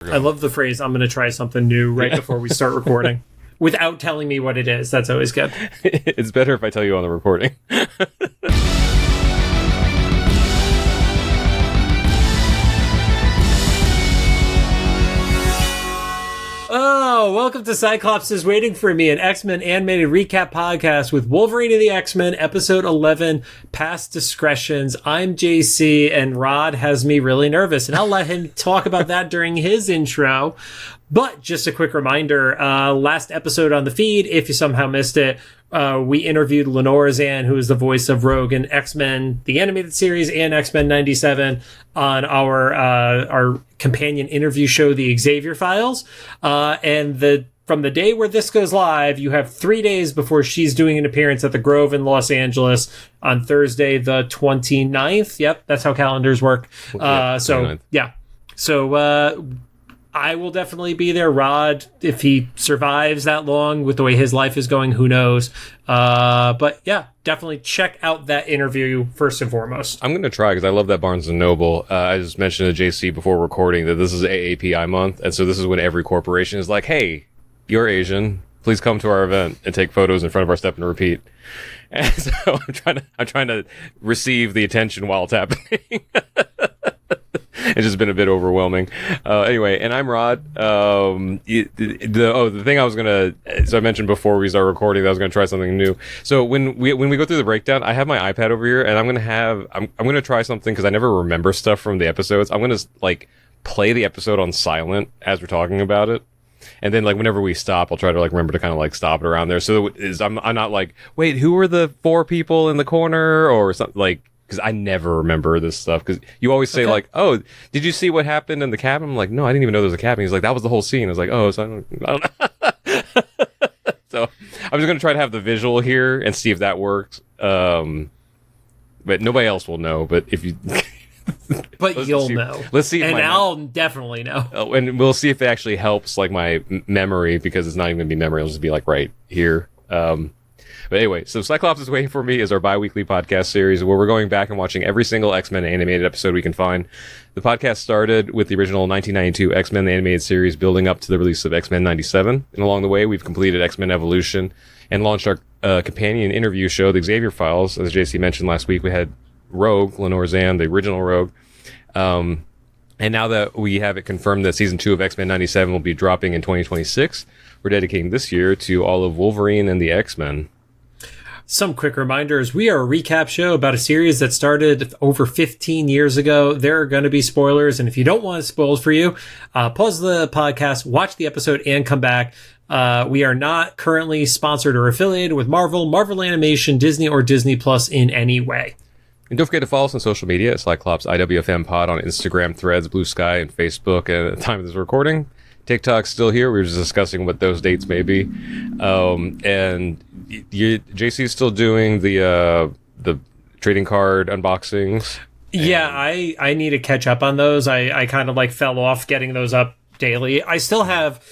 I love the phrase, I'm going to try something new right before we start recording. Without telling me what it is. That's always good. It's better if I tell you on the recording. Oh, welcome to Cyclops is Waiting for Me, an X-Men animated recap podcast with Wolverine and the X-Men, episode 11, Past Discretions. I'm JC, and Rod has me really nervous, and I'll let him talk about that during his intro. But just a quick reminder, last episode on the feed, if you somehow missed it, we interviewed Lenore Zann, who is the voice of Rogue in X-Men, the animated series, and X-Men 97 on our companion interview show, the Xavier Files. And from the day where this goes live, you have 3 days before she's doing an appearance at the Grove in Los Angeles on Thursday, the 29th. Yep, that's how calendars work. So I will definitely be there. Rod, if he survives that long with the way his life is going, who knows? But yeah, definitely check out that interview first and foremost. I'm going to try because I love that Barnes & Noble. I just mentioned to JC before recording that this is AAPI month. And so this is when every corporation is like, hey, you're Asian. Please come to our event and take photos in front of our step and repeat. And so I'm trying to receive the attention while it's happening. It's just been a bit overwhelming. Anyway, and I'm Rod. The thing I was so I mentioned before we start recording that I was gonna try something new. So when we go through the breakdown, I have my iPad over here, and I'm gonna try something because I never remember stuff from the episodes. I'm gonna play the episode on silent as we're talking about it, and then whenever we stop, I'll try to remember to kind of stop it around there. So I'm not wait, who were the 4 people in the corner or something because I never remember this stuff. Because you always say oh, did you see what happened in the cabin? I'm like, no, I didn't even know there was a cabin. He's like, that was the whole scene. I was like, oh, so I don't know. So I'm just going to try to have the visual here and see if that works. But nobody else will know. But if you... But you'll know. Let's see. And I'll definitely know. And we'll see if it actually helps my memory, because it's not even going to be memory. It'll just be right here. But anyway, so Cyclops is Waiting for Me is our bi-weekly podcast series where we're going back and watching every single X-Men animated episode we can find. The podcast started with the original 1992 X-Men the animated series, building up to the release of X-Men 97. And along the way, we've completed X-Men Evolution and launched our companion interview show, the Xavier Files. As JC mentioned last week, we had Rogue, Lenore Zann, the original Rogue. And now that we have it confirmed that season 2 of X-Men 97 will be dropping in 2026, we're dedicating this year to all of Wolverine and the X-Men. Some quick reminders. We are a recap show about a series that started over 15 years ago. There are going to be spoilers, and if you don't want it spoiled for you, pause the podcast, watch the episode, and come back. We are not currently sponsored or affiliated with Marvel Animation, Disney, or Disney Plus in any way. And don't forget to follow us on social media at Cyclops IWFM Pod on Instagram, Threads, Blue Sky, and Facebook at the time of this recording. TikTok's still here. We were just discussing what those dates may be. And JC's still doing the trading card unboxings. Yeah, I need to catch up on those. I kind of fell off getting those up daily. I still have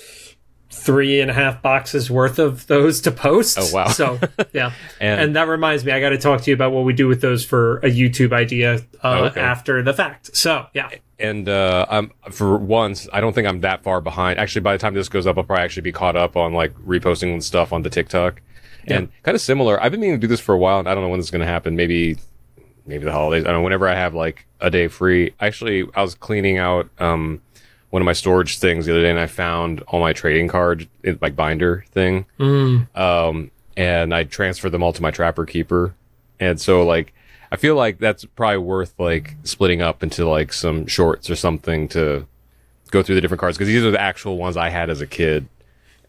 3.5 boxes worth of those to post. Oh, wow. So, yeah. and that reminds me, I got to talk to you about what we do with those for a YouTube idea after the fact. So, yeah. And I'm for once, I don't think I'm that far behind. Actually, by the time this goes up, I'll probably actually be caught up on reposting stuff on the TikTok. Yeah. And kind of similar, I've been meaning to do this for a while, and I don't know when this is going to happen. Maybe the holidays. I don't know, whenever I have a day free. Actually, I was cleaning out one of my storage things the other day, and I found all my trading cards, binder thing. And I transferred them all to my Trapper Keeper. And so I feel like that's probably worth splitting up into some shorts or something to go through the different cards, because these are the actual ones I had as a kid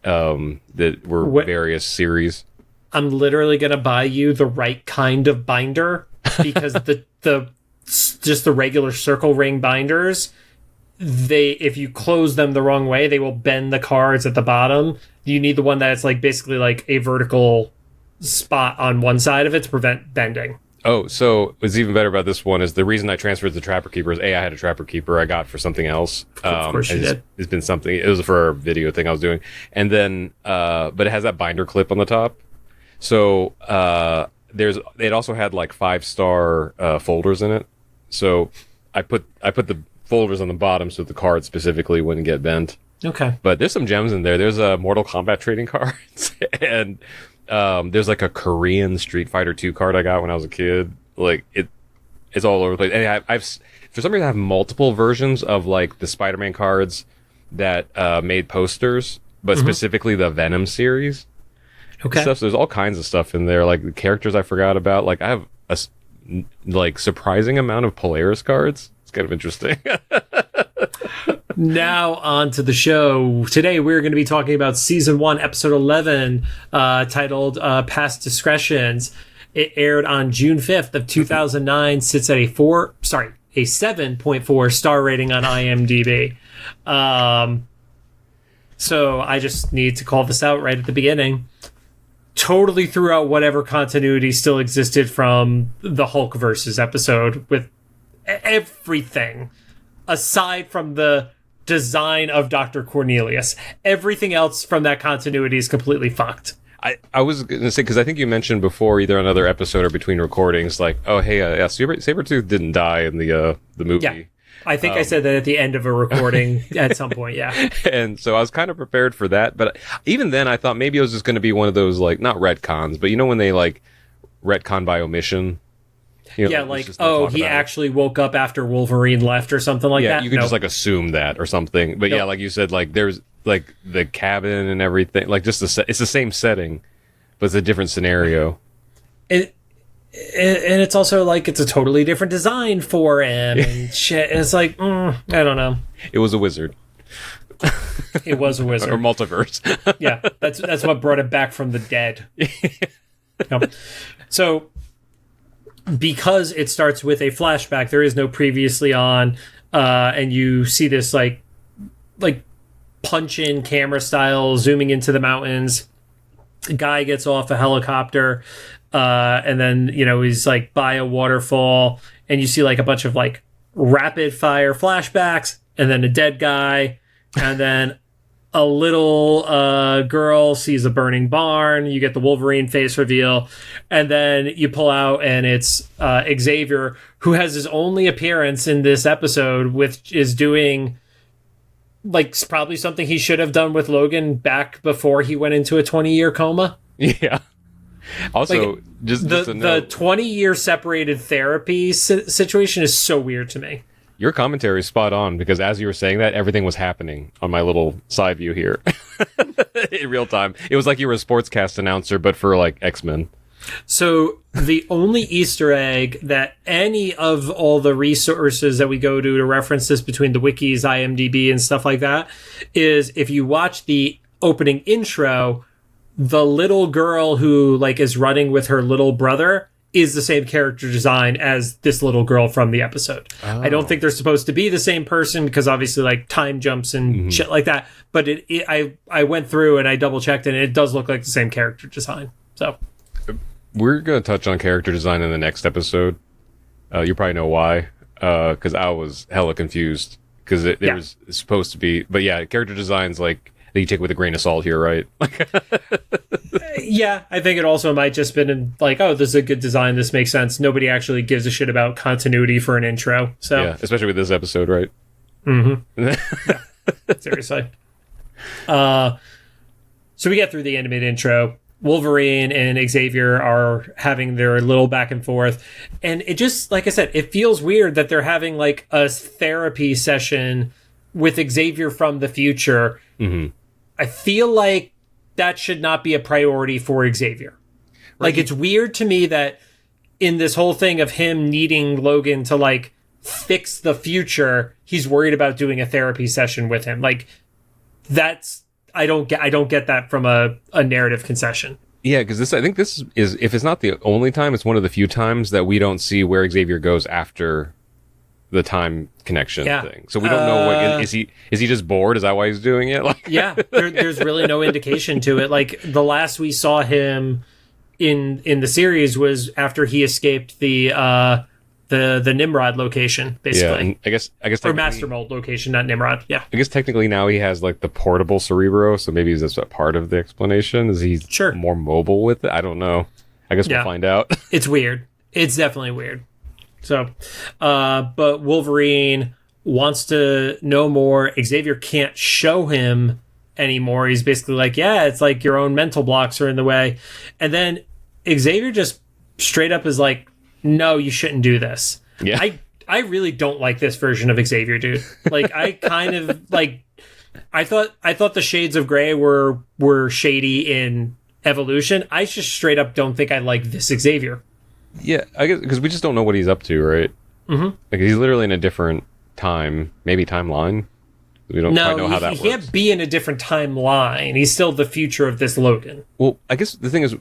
that were various series. I'm literally gonna buy you the right kind of binder, because just the regular circle ring binders, if you close them the wrong way, they will bend the cards at the bottom. You need the one that's basically a vertical spot on one side of it to prevent bending. Oh, so what's even better about this one is the reason I transferred the Trapper Keeper is I had a Trapper Keeper I got for something else. Of course you did. It's been something. It was for a video thing I was doing, and then but it has that binder clip on the top. So it also had 5-star folders in it. So I put the folders on the bottom so the card specifically wouldn't get bent. Okay. But there's some gems in there. There's a Mortal Kombat trading cards, and there's like a Korean Street Fighter 2 card I got when I was a kid. Like it's all over the place. And I've for some reason I have multiple versions of like the Spider-Man cards that made posters, but specifically the Venom series. Okay. Stuff. So there's all kinds of stuff in there, like the characters I forgot about. Like I have a like surprising amount of Polaris cards. It's kind of interesting. Now on to the show. Today we're going to be talking about season 1, episode 11, titled Past Discretions. It aired on June 5th of 2009. Sits at a 7.4 star rating on IMDb. So I just need to call this out right at the beginning. Totally threw out whatever continuity still existed from the Hulk versus episode with everything aside from the design of Dr. Cornelius. Everything else from that continuity is completely fucked. I was going to say, because I think you mentioned before, either another episode or between recordings, like, oh, hey, Sabretooth didn't die in the movie. Yeah. I think I said that at the end of a recording at some point, yeah. And so I was kind of prepared for that. But even then, I thought maybe it was just going to be one of those, like, not retcons, but you know when they, like, retcon by omission? You know, yeah, like, oh, he actually woke up after Wolverine left or something like that? Yeah, you can just, like, assume that or something. But yeah, like you said, like, there's, like, the cabin and everything. Like, just it's the same setting, but it's a different scenario. And it's also like it's a totally different design for him and shit. And it's like, I don't know. It was a wizard. It was a wizard. Or multiverse. Yeah, that's what brought it back from the dead. Yep. So, because it starts with a flashback, there is no previously on, and you see this like punch-in camera style zooming into the mountains. A guy gets off a helicopter. And then, you know, he's like by a waterfall and you see like a bunch of like rapid fire flashbacks and then a dead guy and then a little girl sees a burning barn. You get the Wolverine face reveal and then you pull out and it's Xavier, who has his only appearance in this episode, which is doing like probably something he should have done with Logan back before he went into a 20-year coma. Yeah. Also, like, just the 20-year separated therapy situation is so weird to me. Your commentary is spot on, because as you were saying that, everything was happening on my little side view here in real time. It was like you were a sportscast announcer, but for like X-Men. So the only Easter egg that any of all the resources that we go to reference this between the wikis, IMDb, and stuff like that is if you watch the opening intro, the little girl who like is running with her little brother is the same character design as this little girl from the episode. Oh. I don't think they're supposed to be the same person because obviously like time jumps and shit like that. But I went through and I double checked and it does look like the same character design. So we're going to touch on character design in the next episode. You probably know why, because I was hella confused because it was supposed to be. But yeah, character design's like that you take with a grain of salt here, right? Yeah, I think it also might just been like, oh, this is a good design. This makes sense. Nobody actually gives a shit about continuity for an intro. So yeah, especially with this episode, right? Mm-hmm. Yeah, seriously. So we get through the animated intro. Wolverine and Xavier are having their little back and forth. And it just, like I said, it feels weird that they're having like a therapy session with Xavier from the future. Mm-hmm. I feel like that should not be a priority for Xavier. Right. Like, it's weird to me that in this whole thing of him needing Logan to like fix the future, he's worried about doing a therapy session with him. Like, that's, I don't get that from a narrative concession. Yeah, because I think this is, if it's not the only time, it's one of the few times that we don't see where Xavier goes after the time connection thing. So we don't know what is he just bored? Is that why he's doing it? Like, yeah, there's really no indication to it. Like, the last we saw him in the series was after he escaped the Nimrod location, basically. Yeah, and I guess or Master Mold location, not Nimrod. Yeah, I guess technically now he has like the portable Cerebro, so maybe that's a part of the explanation. Is he more mobile with it? I don't know. I guess we'll find out. It's weird. It's definitely weird. So, but Wolverine wants to know more. Xavier can't show him anymore. He's basically like, yeah, it's like your own mental blocks are in the way. And then Xavier just straight up is like, no, you shouldn't do this. Yeah. I really don't like this version of Xavier, dude. Like, I kind of like, I thought the shades of gray were shady in Evolution. I just straight up don't think I like this Xavier. Yeah, I guess because we just don't know what he's up to, right? Mm-hmm. Like he's literally in a different time, maybe timeline. We don't quite know how that works. He can't be in a different timeline. He's still the future of this Logan. Well, I guess the thing is,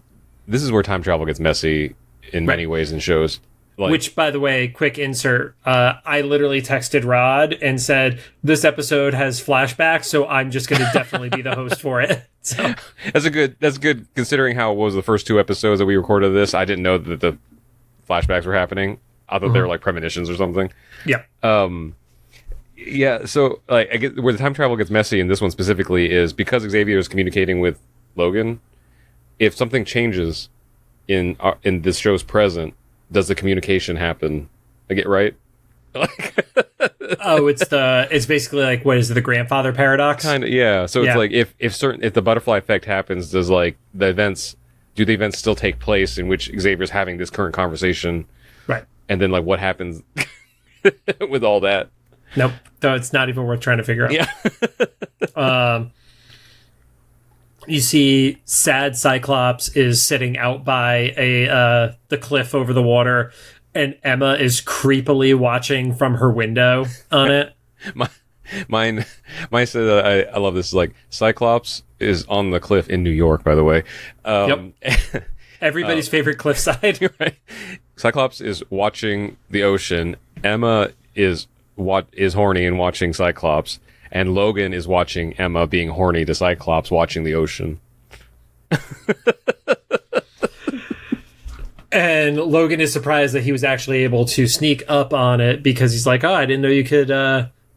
this is where time travel gets messy in many ways in shows. Like, which, by the way, quick insert, I literally texted Rod and said, this episode has flashbacks, so I'm just going to definitely be the host for it. So that's good considering how it was the first 2 episodes that we recorded this. I didn't know that the flashbacks were happening. I thought they were like premonitions or something. Yeah. Yeah, so like I get where the time travel gets messy in this one specifically is because Xavier is communicating with Logan. If something changes in this show's present, does the communication happen? I get right? Oh, it's basically like, what is it, the grandfather paradox? Kind of, yeah. So it's like if the butterfly effect happens, does like the events still take place in which Xavier's having this current conversation? Right. And then like what happens with all that? Nope. No, it's not even worth trying to figure out. Yeah. You see sad Cyclops is sitting out by the cliff over the water, and Emma is creepily watching from her window on it. Mine said, I love this. Like, Cyclops is on the cliff in New York, by the way. Yep. Everybody's favorite cliffside. Right. Cyclops is watching the ocean. Emma is horny and watching Cyclops. And Logan is watching Emma being horny to Cyclops watching the ocean. And Logan is surprised that he was actually able to sneak up on it because he's like, oh, I didn't know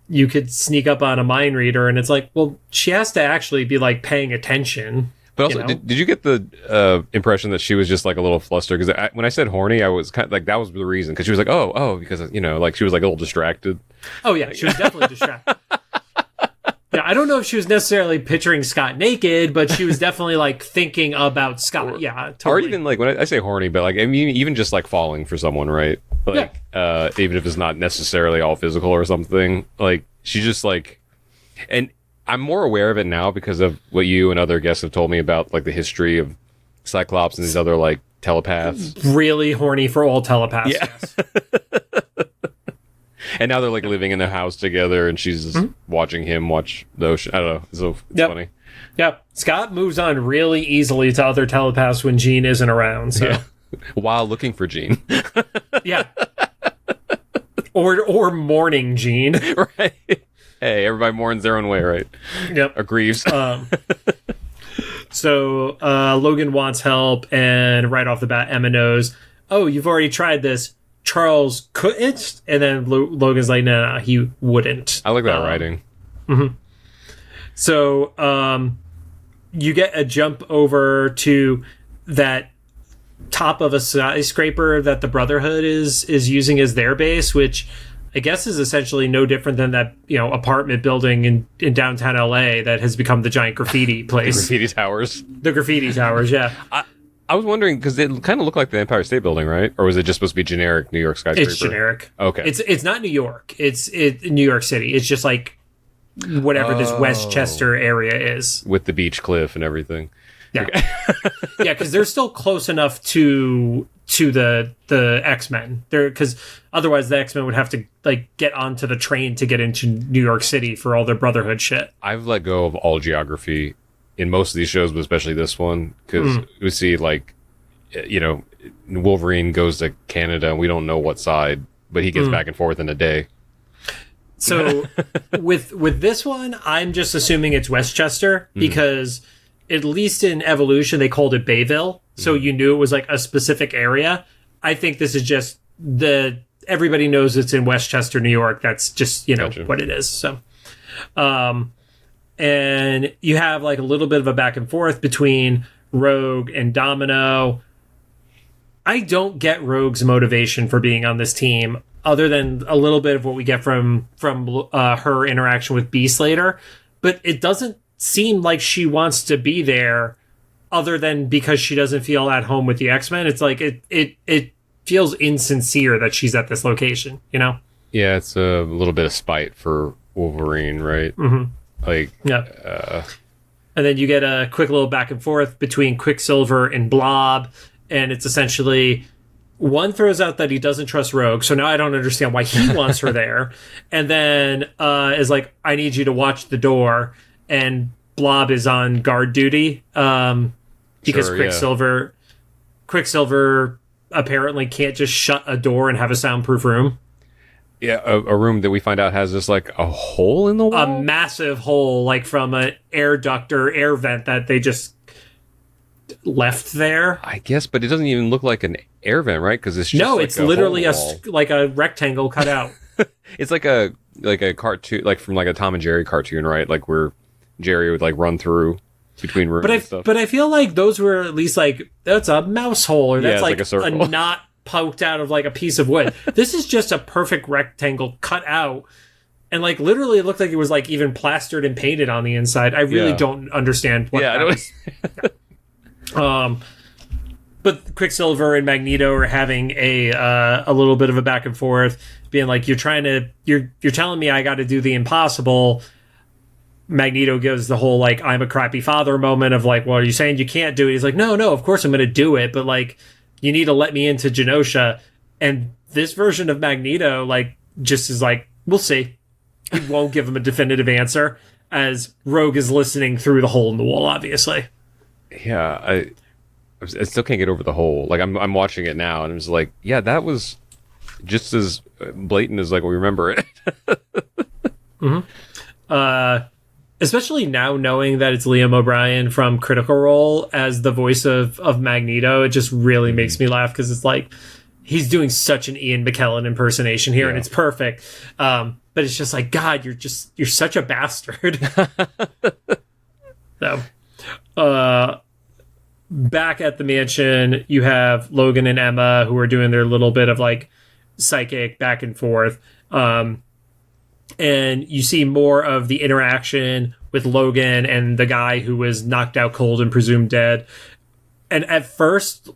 you could sneak up on a mind reader. And it's like, well, she has to actually be like paying attention. But also, did you get the impression that she was just like a little flustered? Because when I said horny, I was kind of like, that was the reason. Because she was like, oh, because, like she was like a little distracted. Oh, yeah, she was definitely distracted. Yeah, I don't know if she was necessarily picturing Scott naked, but she was definitely like thinking about Scott. Yeah, totally. Or even like when I say horny, but like I mean even just like falling for someone, right? Like even if it's not necessarily all physical or something. Like she just like, and I'm more aware of it now because of what you and other guests have told me about like the history of Cyclops and these other like telepaths. Really horny for all telepaths. Yeah. Yes. And now they're like living in a house together, and she's just watching him watch the ocean. I don't know. So it's funny. Yep. Scott moves on really easily to other telepaths when Jean isn't around. So while looking for Jean. Yeah. Or mourning Jean. Right. Hey, everybody mourns their own way, right? Yep. Or grieves. So Logan wants help, and right off the bat, Emma knows, oh, you've already tried this. Charles couldn't, and then Logan's like, no, he wouldn't. I like that writing. Mm-hmm. So you get a jump over to that top of a skyscraper that the Brotherhood is using as their base, which I guess is essentially no different than that apartment building in downtown LA that has become the giant graffiti place. The graffiti towers. The graffiti towers, yeah. I was wondering because it kind of looked like the Empire State Building, right? Or was it just supposed to be generic New York skyscraper? It's generic. Okay. It's not New York. It's New York City. It's just like whatever this Westchester area is with the beach cliff and everything. Yeah, yeah, because they're still close enough to the X-Men. Because otherwise the X-Men would have to like get onto the train to get into New York City for all their Brotherhood shit. I've let go of all geography in most of these shows, but especially this one, because we see like, Wolverine goes to Canada and we don't know what side, but he gets back and forth in a day. So with this one, I'm just assuming it's Westchester because at least in Evolution, they called it Bayville. So you knew it was like a specific area. I think this is just everybody knows it's in Westchester, New York. That's just, gotcha. What it is. So, and you have like a little bit of a back and forth between Rogue and Domino. I don't get Rogue's motivation for being on this team. other than a little bit of what we get from her interaction with Beast later. But it doesn't seem like she wants to be there, other than because she doesn't feel at home with the X-Men. It's like it feels insincere that she's at this location, you know? Yeah, it's a little bit of spite for Wolverine, right? Mm-hmm. Like, yeah. And then you get a quick little back and forth between Quicksilver and Blob, and it's essentially one throws out that he doesn't trust Rogue, so now I don't understand why he wants her there, and then is like, I need you to watch the door, and Blob is on guard duty because Quicksilver apparently can't just shut a door and have a soundproof room. Yeah, a room that we find out has just like a hole in the wall? A massive hole, like from an air duct or air vent that they just left there. I guess, but it doesn't even look like an air vent, right? Because it's just it's literally like a rectangle cut out. It's like a cartoon, like from like a Tom and Jerry cartoon, right? Like where Jerry would like run through between rooms and stuff. But I feel like those were at least like, that's a mouse hole, or that's like a circle. A knot poked out of like a piece of wood. This is just a perfect rectangle cut out, and like literally it looked like it was like even plastered and painted on the inside. I really don't understand what that was. But Quicksilver and Magneto are having a little bit of a back and forth, being like, you're telling me I got to do the impossible. Magneto gives the whole like, I'm a crappy father moment of like, well, are you saying you can't do it? He's like, no, of course I'm going to do it, but like, you need to let me into Genosha. And this version of Magneto, like, just is like, we'll see. He won't give him a definitive answer, as Rogue is listening through the hole in the wall, obviously. Yeah, I still can't get over the hole. Like, I'm watching it now, and I'm just like, yeah, that was just as blatant as like we remember it. Mm-hmm. Especially now knowing that it's Liam O'Brien from Critical Role as the voice of Magneto, it just really makes me laugh, because it's like he's doing such an Ian McKellen impersonation here, and it's perfect. But it's just like, God, you're such a bastard. So, back at the mansion, you have Logan and Emma, who are doing their little bit of like psychic back and forth. And you see more of the interaction with Logan and the guy who was knocked out cold and presumed dead. And at first,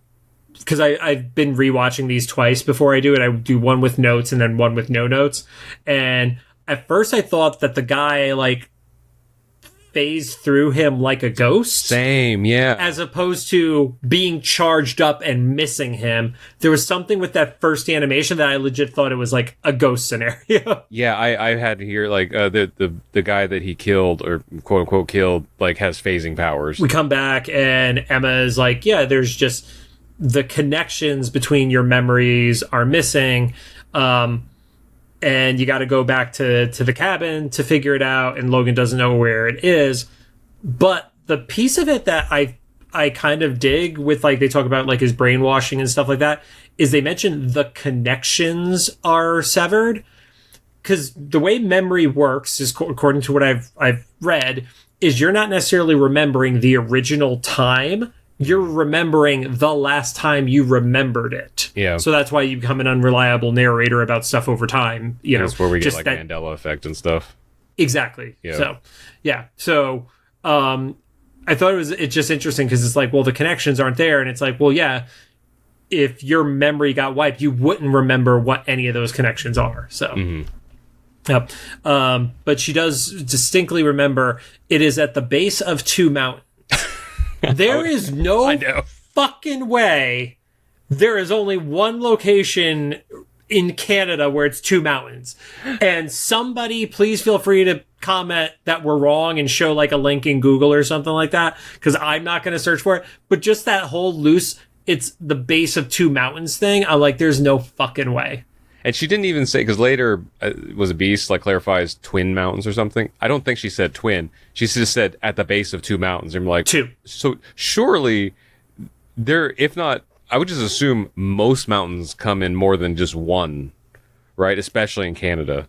because I've been rewatching these twice before I do it, I do one with notes and then one with no notes. And at first I thought that the guy like phased through him like a ghost. Same, yeah. As opposed to being charged up and missing him. There was something with that first animation that I legit thought it was like a ghost scenario. Yeah, I had to hear like the guy that he killed, or quote unquote killed, like has phasing powers. We come back and Emma is like, yeah, there's just the connections between your memories are missing. And you got to go back to the cabin to figure it out, and Logan doesn't know where it is. But the piece of it that I kind of dig with, like, they talk about like his brainwashing and stuff like that, is they mention the connections are severed. Because the way memory works is, according to what I've read, is you're not necessarily remembering the original time. You're remembering the last time you remembered it. Yeah. So that's why you become an unreliable narrator about stuff over time. You know, that's where we get like Mandela effect and stuff. Exactly. Yeah. So, yeah. So, I thought it's just interesting, because it's like, well, the connections aren't there. And it's like, well, yeah, if your memory got wiped, you wouldn't remember what any of those connections are. So, yep. But she does distinctly remember it is at the base of two mountains. There is no fucking way there is only one location in Canada where it's two mountains. And somebody, please feel free to comment that we're wrong and show like a link in Google or something like that, because I'm not going to search for it. But just that whole loose, it's the base of two mountains thing, I'm like, there's no fucking way. And she didn't even say, because later was a Beast like clarifies twin mountains or something. I don't think she said twin. She just said at the base of two mountains. I'm like, two. So surely there, if not, I would just assume most mountains come in more than just one, right? Especially in Canada.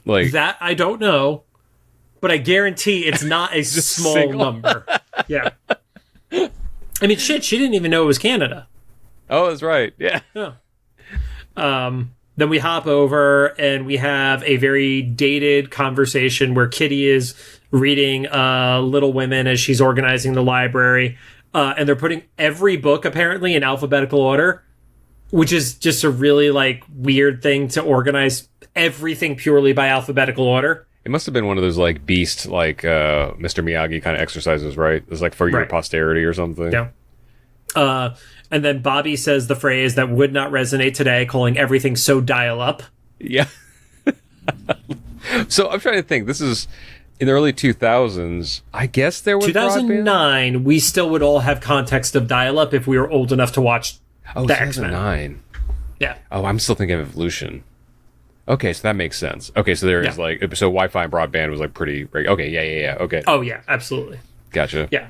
Like that, I don't know, but I guarantee it's not a small number. Yeah. I mean, shit, she didn't even know it was Canada. Oh, that's right. Yeah. Yeah. Then we hop over and we have a very dated conversation where Kitty is reading Little Women as she's organizing the library. And they're putting every book apparently in alphabetical order, which is just a really like weird thing to organize everything purely by alphabetical order. It must have been one of those like Beast, like Mr. Miyagi kind of exercises, right? It's like for your posterity or something. Yeah. And then Bobby says the phrase that would not resonate today, calling everything so dial up. Yeah. So I'm trying to think. This is in the early 2000s. I guess there was 2009. broadband? We still would all have context of dial up if we were old enough to watch the 2009. X-Men. Yeah. Oh, I'm still thinking of Evolution. Okay, so that makes sense. Okay, so there is like so Wi-Fi and broadband was like pretty. Okay, yeah. Okay. Oh yeah, absolutely. Gotcha. Yeah.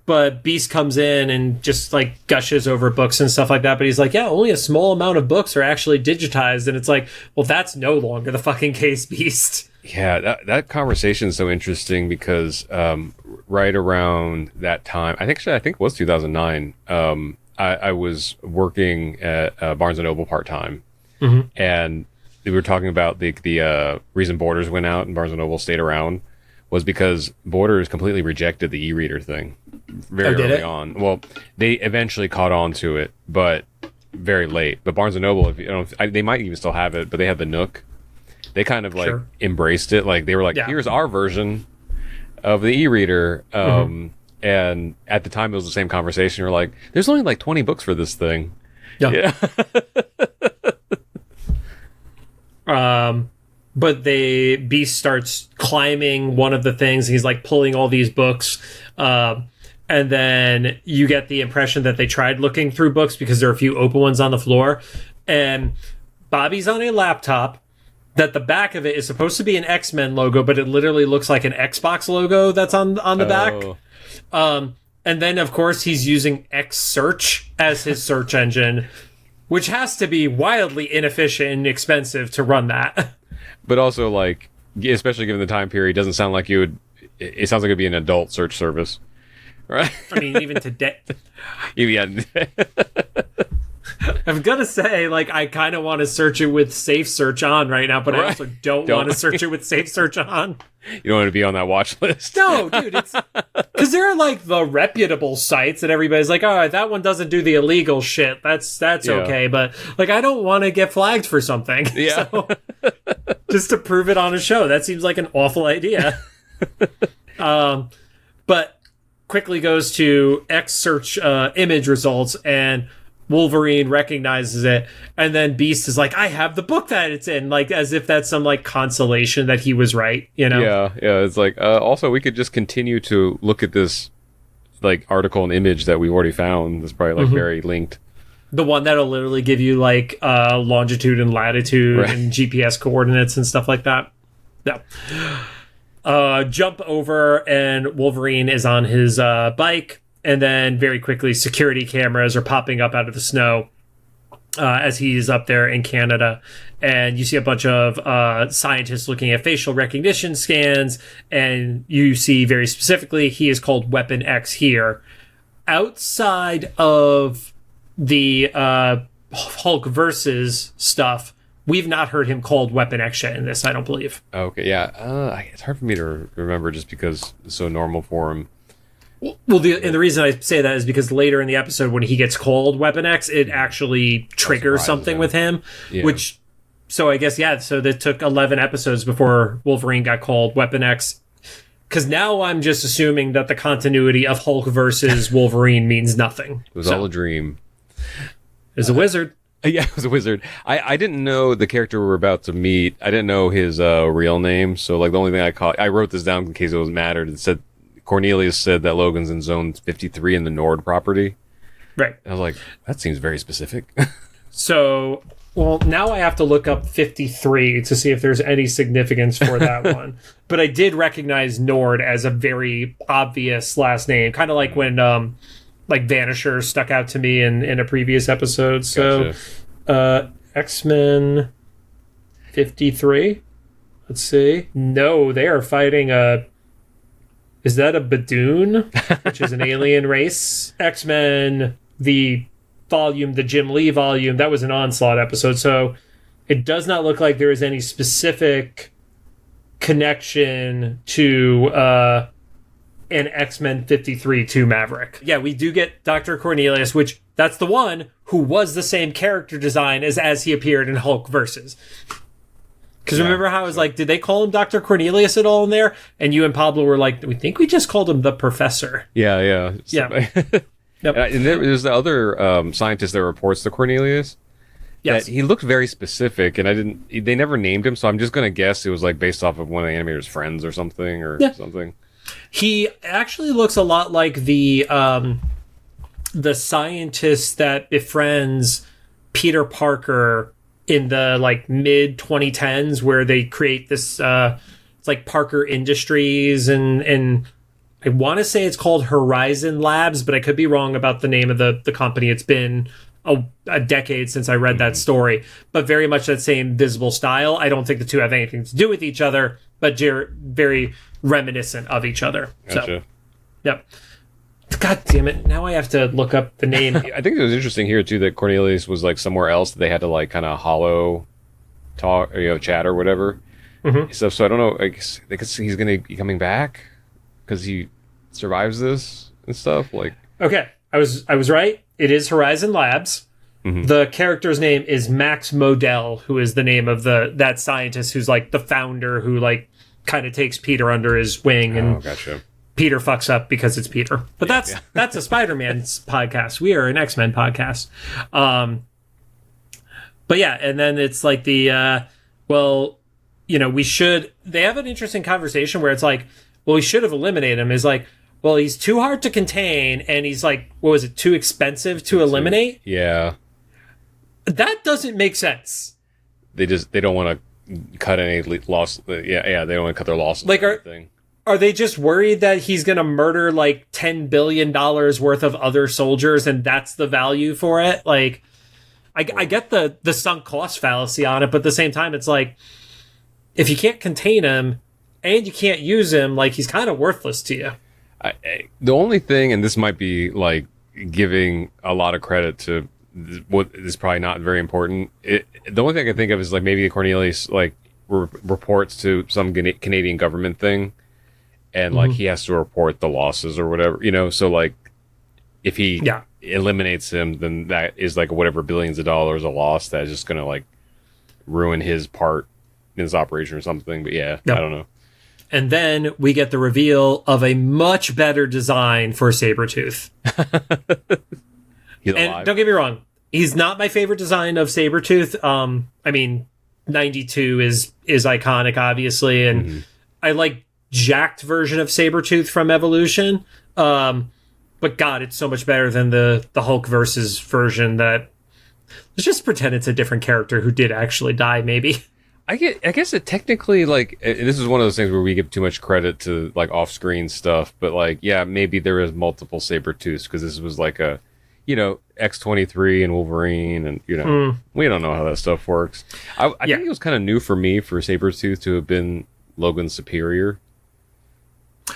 But Beast comes in and just like gushes over books and stuff like that. But he's like, yeah, only a small amount of books are actually digitized. And it's like, well, that's no longer the fucking case, Beast. Yeah, that conversation is so interesting because right around that time, I think it was 2009. I was working at Barnes and Noble part time, and we were talking about the reason Borders went out and Barnes and Noble stayed around was because Borders completely rejected the e-reader thing very early on. Well, they eventually caught on to it, but very late. But Barnes and Noble, they might even still have it, but they have the Nook. They kind of like embraced it. Like they were like, here's our version of the e-reader. And at the time it was the same conversation. You're like, there's only like 20 books for this thing. Yeah. But Beast starts climbing one of the things. He's like pulling all these books. And then you get the impression that they tried looking through books because there are a few open ones on the floor. And Bobby's on a laptop that the back of it is supposed to be an X-Men logo, but it literally looks like an Xbox logo that's on the back. And then, of course, he's using X Search as his search engine, which has to be wildly inefficient and expensive to run that. But also, like, especially given the time period, it doesn't sound like you would... It sounds like it'd be an adult search service, right? I mean, even today... Yeah. I'm gonna say, like, I kind of want to search it with Safe Search on right now, but I also don't want to search it with Safe Search on. You don't want to be on that watch list. No, dude, it's... Because there are, like, the reputable sites that everybody's like, all right, that one doesn't do the illegal shit. That's okay, but, like, I don't want to get flagged for something. Yeah. So, just to prove it on a show, that seems like an awful idea. But quickly goes to X search image results, and Wolverine recognizes it, and then Beast is like, I have the book that it's in, like, as if that's some, like, consolation that he was right, you know? Yeah, it's like, also, we could just continue to look at this, like, article and image that we already found that's probably, like, very linked. The one that'll literally give you, like, longitude and latitude and GPS coordinates and stuff like that. Yeah. Jump over, and Wolverine is on his bike. And then very quickly, security cameras are popping up out of the snow as he's up there in Canada. And you see a bunch of scientists looking at facial recognition scans. And you see very specifically, he is called Weapon X here. Outside of the Hulk versus stuff, we've not heard him called Weapon X yet in this, I don't believe. Okay, yeah. It's hard for me to remember just because it's so normal for him. Well, the reason I say that is because later in the episode, when he gets called Weapon X, it actually triggers something with him, which, so I guess, so that took 11 episodes before Wolverine got called Weapon X, because now I'm just assuming that the continuity of Hulk versus Wolverine means nothing. It was all a dream. It was a wizard. Yeah, it was a wizard. I didn't know the character we were about to meet. I didn't know his real name, so like the only thing I wrote this down in case it was mattered. It said, Cornelius said that Logan's in Zone 53 in the Nord property. Right. I was like, that seems very specific. So, well, now I have to look up 53 to see if there's any significance for that one. But I did recognize Nord as a very obvious last name, kind of like when like Vanisher stuck out to me in a previous episode. So, X-Men 53. Let's see. No, they are fighting a... Is that a Badoon, which is an alien race? X-Men, the volume, the Jim Lee volume, that was an Onslaught episode. So it does not look like there is any specific connection to an X-Men 53 to Maverick. Yeah, we do get Dr. Cornelius, which that's the one who was the same character design as he appeared in Hulk Versus. Because remember how I was like, did they call him Dr. Cornelius at all in there? And you and Pablo were like, we think we just called him the Professor. Yeah. Yep. And there's the other scientist that reports to Cornelius. Yes. That he looked very specific, and they never named him, so I'm just going to guess it was like based off of one of the animator's friends or something something. He actually looks a lot like the scientist that befriends Peter Parker in the like mid 2010s, where they create this it's like Parker Industries, and I want to say it's called Horizon Labs, but I could be wrong about the name of the company. It's been a decade since I read that story, but very much that same visible style. I don't think the two have anything to do with each other, but very reminiscent of each other. Gotcha. So, yep. God damn it. Now I have to look up the name. I think it was interesting here, too, that Cornelius was like somewhere else that they had to like kind of hollow talk, or, chat or whatever. Mm-hmm. So I don't know. I guess he's going to be coming back because he survives this and stuff. Like, okay. I was right. It is Horizon Labs. Mm-hmm. The character's name is Max Modell, who is the name of that scientist who's like the founder, who like kind of takes Peter under his wing, and gotcha. Peter fucks up because it's Peter. But that's a Spider-Man's podcast. We are an X-Men podcast. But yeah, and then it's like they have an interesting conversation where it's like, well, we should have eliminated him. Is like, well, he's too hard to contain, and he's like, what was it, too expensive to eliminate? Yeah. That doesn't make sense. They don't want to cut any loss. Yeah, they don't want to cut their losses. Like, are they just worried that he's going to murder like $10 billion worth of other soldiers, and that's the value for it? Like, I get the sunk cost fallacy on it, but at the same time, it's like, if you can't contain him and you can't use him, like, he's kind of worthless to you. The only thing, and this might be like giving a lot of credit to what is probably not very important. The only thing I can think of is like maybe Cornelius like reports to some Canadian government thing, and like he has to report the losses or whatever, So like if he eliminates him, then that is like whatever billions of dollars a loss that is just going to like ruin his part in this operation or something. But I don't know. And then we get the reveal of a much better design for Sabretooth. He's and alive. Don't get me wrong, he's not my favorite design of Sabretooth. I mean, 92 is iconic, obviously, and I like jacked version of Sabretooth from Evolution. But God, it's so much better than the Hulk versus version that... Let's just pretend it's a different character who did actually die, maybe. I guess it technically, like, this is one of those things where we give too much credit to, like, off-screen stuff, but, like, yeah, maybe there is multiple Sabretooths, because this was, like, a, X-23 and Wolverine, and, we don't know how that stuff works. I think it was kind of new for me for Sabretooth to have been Logan's superior.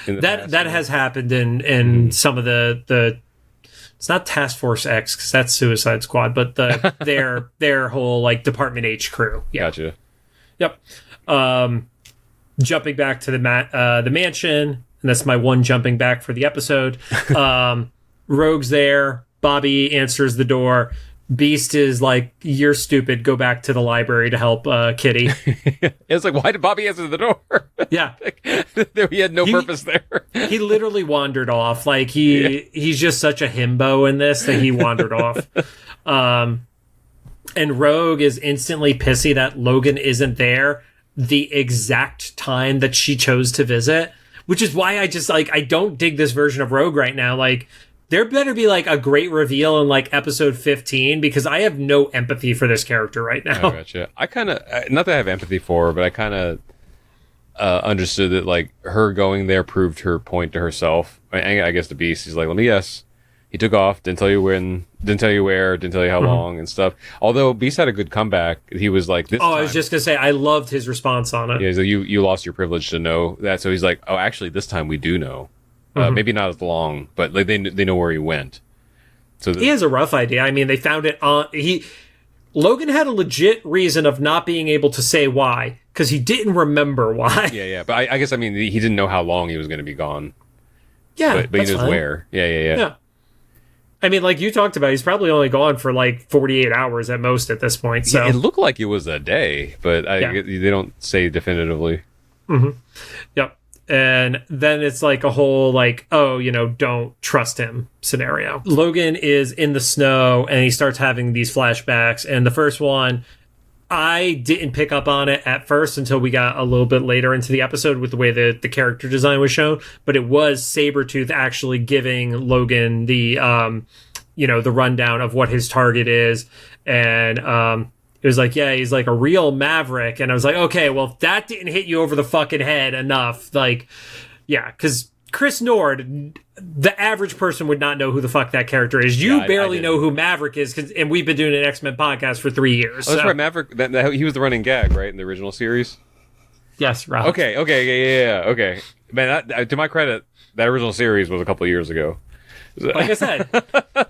That has happened in some of the it's not Task Force X, because that's Suicide Squad, but their whole, like, Department H crew. Yeah. Gotcha. Yep. Jumping back to the mansion, and that's my one jumping back for the episode. Rogue's there. Bobby answers the door. Beast is like, "You're stupid. Go back to the library to help Kitty." It's like, why did Bobby answer the door? Yeah. He had no purpose there. He literally wandered off. Like, he's just such a himbo in this that he wandered off. And Rogue is instantly pissy that Logan isn't there the exact time that she chose to visit, which is why I just, like, I don't dig this version of Rogue right now. Like, there better be, like, a great reveal in, like, episode 15, because I have no empathy for this character right now. I gotcha. I kind of, not that I have empathy for her, but I kind of understood that, like, her going there proved her point to herself. I guess the Beast, he's like, let me guess. He took off, didn't tell you when, didn't tell you where, didn't tell you how long and stuff. Although Beast had a good comeback. He was like, this time, I was just going to say, I loved his response on it. Yeah, he's like, you lost your privilege to know that. So he's like, oh, actually, this time we do know. Maybe not as long, but like they know where he went. So he has a rough idea. I mean, they found it on Logan had a legit reason of not being able to say why, because he didn't remember why. Yeah. But I guess, I mean, he didn't know how long he was going to be gone. Yeah, but he knows fine. where. Yeah. I mean, like you talked about, he's probably only gone for like 48 hours at most at this point. So yeah, it looked like it was a day, but they don't say definitively. Mm-hmm. Yep. And then it's like a whole like, oh, don't trust him scenario. Logan is in the snow and he starts having these flashbacks. And the first one, I didn't pick up on it at first until we got a little bit later into the episode with the way that the character design was shown. But it was Sabretooth actually giving Logan the, the rundown of what his target is. And, it was like, yeah, he's like a real maverick. And I was like, okay, well, if that didn't hit you over the fucking head enough, like, yeah, because Chris Nord, the average person would not know who the fuck that character is. You barely know who Maverick is, and we've been doing an X-Men podcast for 3 years. Oh, that's right, Maverick, he was the running gag, right, in the original series? Yes, Rob. Okay, yeah, okay. Man, to my credit, that original series was a couple of years ago. Like I said,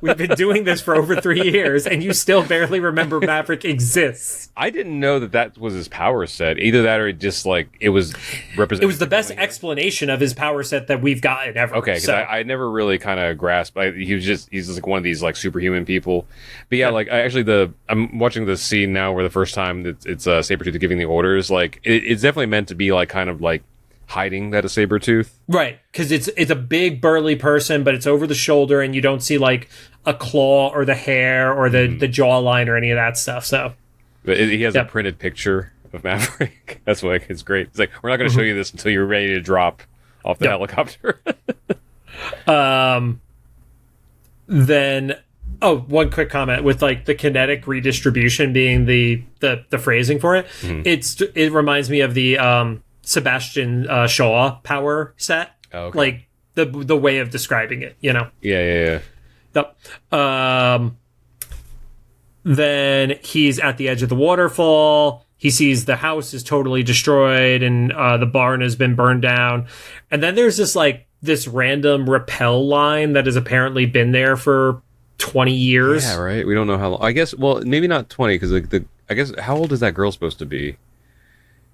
we've been doing this for over 3 years, and you still barely remember Maverick exists. I didn't know that was his power set. Either that, or it just like it was represented. It was the best explanation of his power set that we've gotten ever. Okay, because I never really kind of grasped. He's just like one of these like superhuman people. But yeah, like I'm watching the scene now where the first time it's Sabretooth giving the orders. Like it's definitely meant to be like kind of like hiding that a Sabretooth. Right, because it's a big burly person, but it's over the shoulder and you don't see like a claw or the hair or the jawline or any of that stuff. So but he has a printed picture of Maverick. That's why it's great. It's like, we're not going to show you this until you're ready to drop off the helicopter. Then one quick comment with like the kinetic redistribution being the phrasing for it. It reminds me of the Sebastian Shaw power set. Oh, okay. Like the way of describing it, Yeah. Yep. Then he's at the edge of the waterfall. He sees the house is totally destroyed and the barn has been burned down. And then there's this random rappel line that has apparently been there for 20 years. Yeah, right. We don't know how long. I guess, well, maybe not 20, because I guess, how old is that girl supposed to be?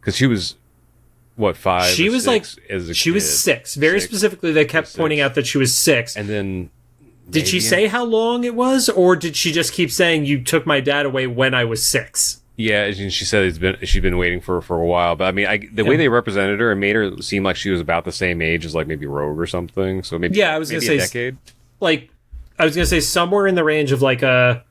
Because she was... What, 5? She was like, she was 6. Very specifically, they kept pointing out that she was 6. And then, did she say how long it was, or did she just keep saying you took my dad away when I was 6? Yeah, she said she's been waiting for a while. But I mean, the way they represented her, it made her seem like she was about the same age as like maybe Rogue or something. So maybe I was gonna say a decade. Like, I was gonna say somewhere in the range of like a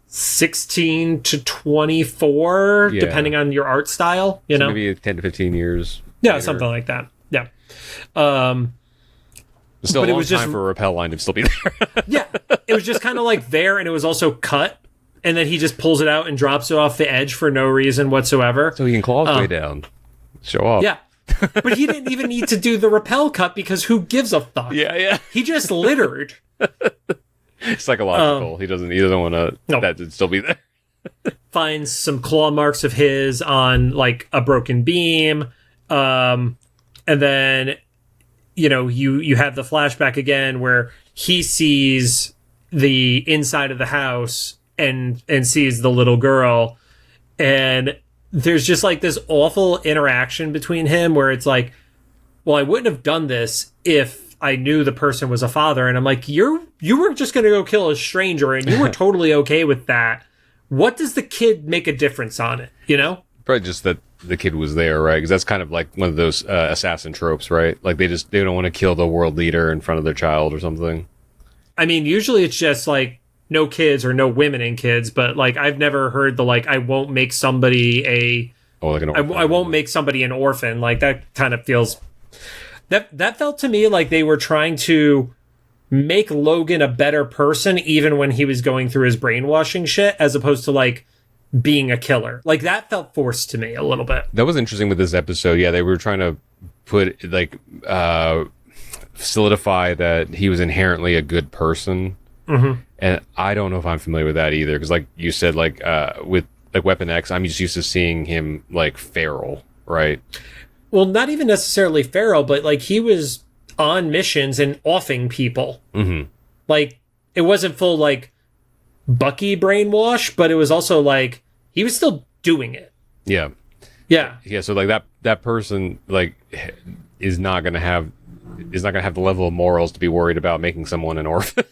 16 to 24, depending on your art style. You know, maybe 10 to 15 years. Yeah, something like that. Yeah. It's still a long time for a rappel line to still be there. Yeah, it was just kind of like there, and it was also cut, and then he just pulls it out and drops it off the edge for no reason whatsoever. So he can claw his way down. Show off. Yeah. But he didn't even need to do the rappel cut because who gives a fuck? Yeah. He just littered. Psychological. He doesn't want that to still be there. Finds some claw marks of his on like a broken beam. And then, you have the flashback again where he sees the inside of the house and sees the little girl. And there's just like this awful interaction between him where it's like, well, I wouldn't have done this if I knew the person was a father. And I'm like, you were just going to go kill a stranger and you were totally okay with that. What does the kid make a difference on it? Probably just that the kid was there, right? Because that's kind of like one of those assassin tropes, right? Like they don't want to kill the world leader in front of their child or something. I mean, usually it's just like no kids or no women and kids, but like I've never heard the like I won't make somebody I won't make somebody an orphan. Like that kind of feels that felt to me like they were trying to make Logan a better person even when he was going through his brainwashing shit, as opposed to like being a killer. Like that felt forced to me a little bit. That was interesting with this episode. Yeah, they were trying to put like solidify that he was inherently a good person. Mm-hmm. And I don't know if I'm familiar with that either, because like you said, like with like Weapon X, I'm just used to seeing him like feral, right? Well, not even necessarily feral, but like he was on missions and offing people. Mm-hmm. Like it wasn't full like Bucky brainwash, but it was also like he was still doing it. Yeah. Yeah. Yeah. So like that person like is not gonna have the level of morals to be worried about making someone an orphan.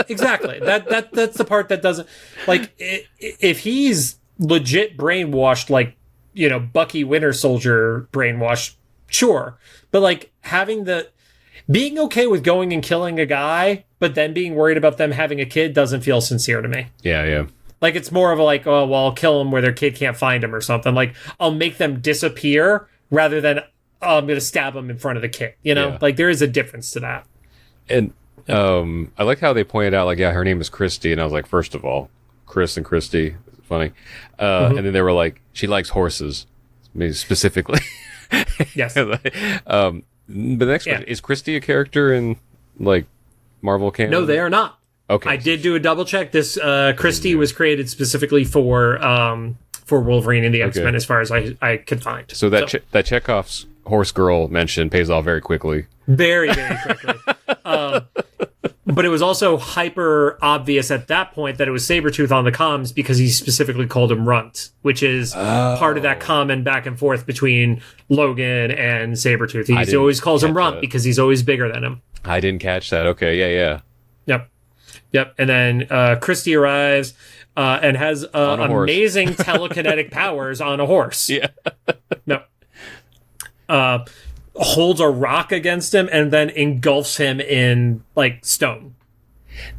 Exactly. That's the part that doesn't like if he's legit brainwashed, like, you know, Bucky Winter Soldier brainwashed, sure, but like being okay with going and killing a guy, but then being worried about them having a kid doesn't feel sincere to me. Yeah, yeah. Like, it's more of a like, oh, well, I'll kill them where their kid can't find them or something. Like, I'll make them disappear rather than I'm going to stab them in front of the kid. You know, like there is a difference to that. And I like how they pointed out, like, yeah, her name is Christy, and I was like, first of all, Chris and Christy, funny. And then they were like, she likes horses, maybe specifically. Yes. But the next question, is Christy a character in like Marvel canon? No, they are not. Okay. I did do a double check. This Christy was created specifically for Wolverine and the X-Men, as far as I could find. So that Chekhov's horse girl mention pays off very quickly. Very, very quickly. But it was also hyper obvious at that point that it was Sabretooth on the comms because he specifically called him Runt, which is part of that common back and forth between Logan and Sabretooth. He always calls him Runt because he's always bigger than him. I didn't catch that. Okay, yeah. Yep. And then Christy arrives and has amazing telekinetic powers on a horse. Yeah. No. Holds a rock against him and then engulfs him in like stone.